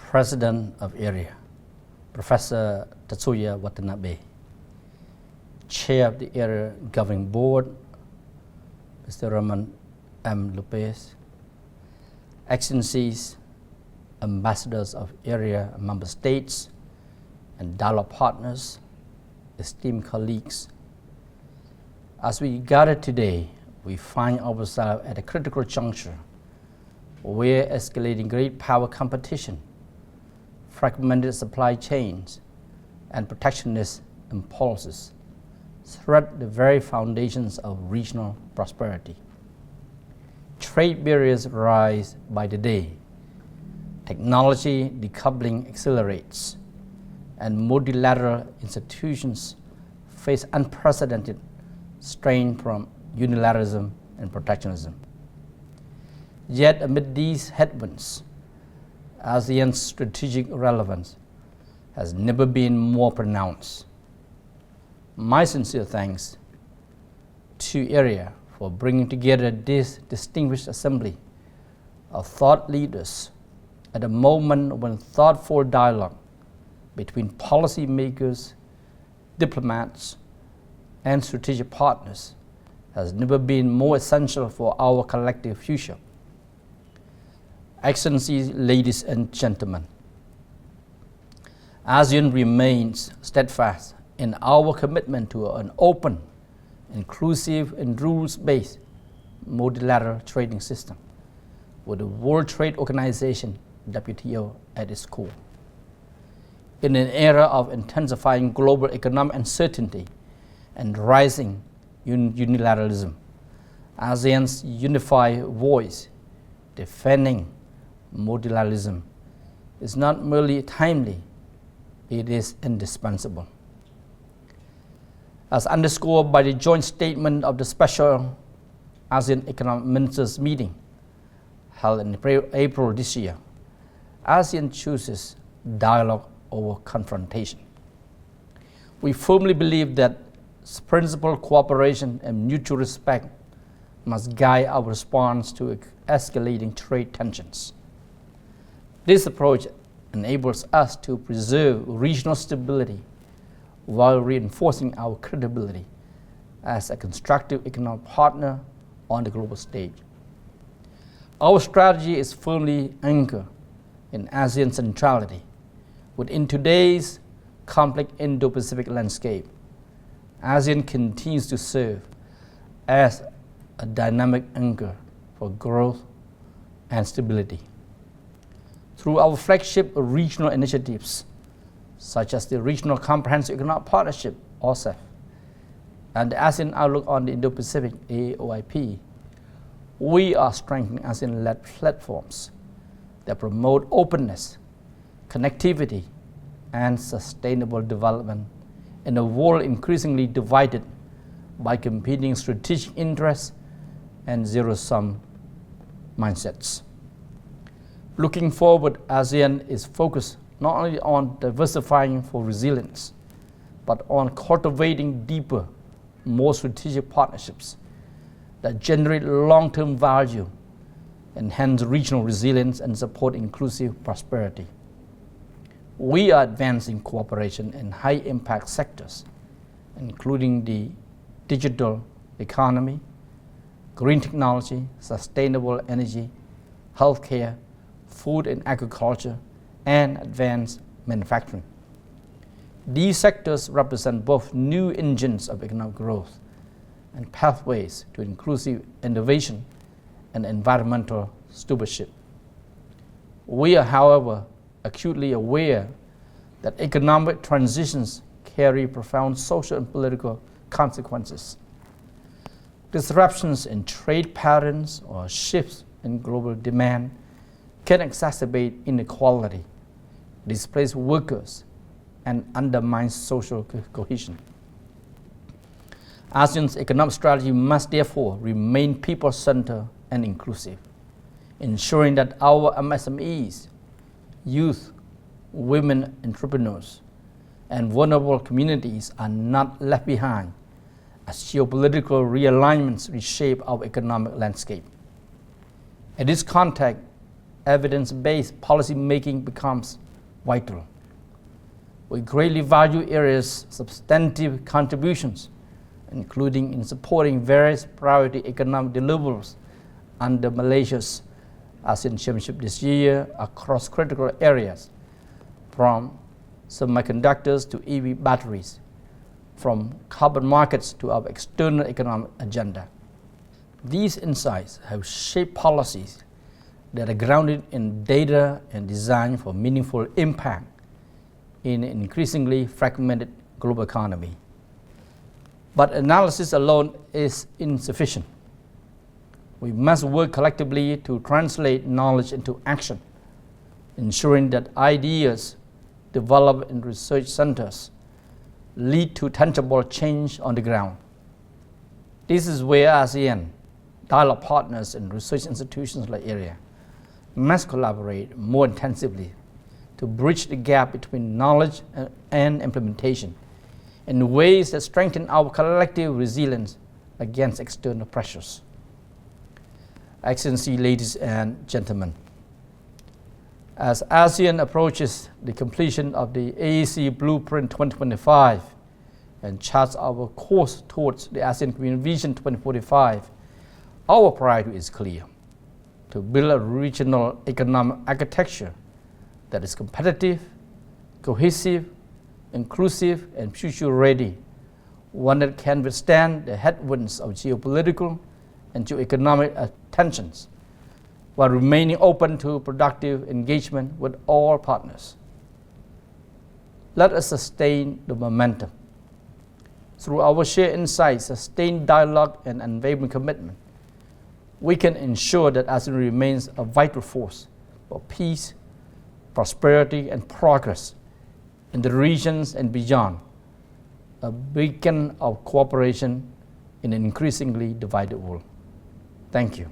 President of ERIA, Professor Tatsuya Watanabe, Chair of the ERIA Governing Board, Mr. Ramon M. Lopez, Excellencies, Ambassadors of ERIA member states, and dialogue partners, esteemed colleagues. As we gather today, we find ourselves at a critical juncture where escalating great power competition, fragmented supply chains, and protectionist impulses threat the very foundations of regional prosperity. Trade barriers rise by the day, technology decoupling accelerates, and multilateral institutions face unprecedented strain from unilateralism and protectionism. Yet amid these headwinds, ASEAN's strategic relevance has never been more pronounced. My sincere thanks to ERIA for bringing together this distinguished assembly of thought leaders at a moment when thoughtful dialogue between policymakers, diplomats, and strategic partners has never been more essential for our collective future. Excellencies, ladies and gentlemen, ASEAN remains steadfast in our commitment to an open, inclusive, and rules-based multilateral trading system with the World Trade Organization, WTO, at its core. In an era of intensifying global economic uncertainty and rising unilateralism, ASEAN's unified voice defending multilateralism is not merely timely, it is indispensable. As underscored by the joint statement of the special ASEAN Economic Ministers meeting held in April this year, ASEAN chooses dialogue over confrontation. We firmly believe that principled cooperation and mutual respect must guide our response to escalating trade tensions. This approach enables us to preserve regional stability while reinforcing our credibility as a constructive economic partner on the global stage. Our strategy is firmly anchored in ASEAN centrality. Within today's complex Indo-Pacific landscape, ASEAN continues to serve as a dynamic anchor for growth and stability. Through our flagship regional initiatives, such as the Regional Comprehensive Economic Partnership, RCEP, and the ASEAN Outlook on the Indo-Pacific, AOIP, we are strengthening ASEAN-led platforms that promote openness, connectivity, and sustainable development in a world increasingly divided by competing strategic interests and zero-sum mindsets. Looking forward, ASEAN is focused not only on diversifying for resilience, but on cultivating deeper, more strategic partnerships that generate long-term value, enhance regional resilience, and support inclusive prosperity. We are advancing cooperation in high-impact sectors, including the digital economy, green technology, sustainable energy, healthcare, food and agriculture, and advanced manufacturing. These sectors represent both new engines of economic growth and pathways to inclusive innovation and environmental stewardship. We are, however, acutely aware that economic transitions carry profound social and political consequences. Disruptions in trade patterns or shifts in global demand can exacerbate inequality, displace workers, and undermine social cohesion. ASEAN's economic strategy must therefore remain people-centered and inclusive, ensuring that our MSMEs, youth, women entrepreneurs, and vulnerable communities are not left behind as geopolitical realignments reshape our economic landscape. In this context, evidence-based policy making becomes vital. We greatly value ERIA's substantive contributions, including in supporting various priority economic deliverables under Malaysia's ASEAN Chairmanship this year across critical areas, from semiconductors to EV batteries, from carbon markets to our external economic agenda. These insights have shaped policies that are grounded in data and designed for meaningful impact in an increasingly fragmented global economy. But analysis alone is insufficient. We must work collectively to translate knowledge into action, ensuring that ideas developed in research centers lead to tangible change on the ground. This is where ASEAN, dialogue partners and research institutions like ERIA must collaborate more intensively to bridge the gap between knowledge and implementation in ways that strengthen our collective resilience against external pressures. Excellency, ladies and gentlemen, as ASEAN approaches the completion of the AEC Blueprint 2025 and charts our course towards the ASEAN Community Vision 2045, our priority is clear: to build a regional economic architecture that is competitive, cohesive, inclusive, and future-ready, one that can withstand the headwinds of geopolitical and geoeconomic tensions, while remaining open to productive engagement with all partners. Let us sustain the momentum. Through our shared insights, sustained dialogue, and unwavering commitment, we can ensure that ASEAN remains a vital force for peace, prosperity, and progress in the regions and beyond, a beacon of cooperation in an increasingly divided world. Thank you.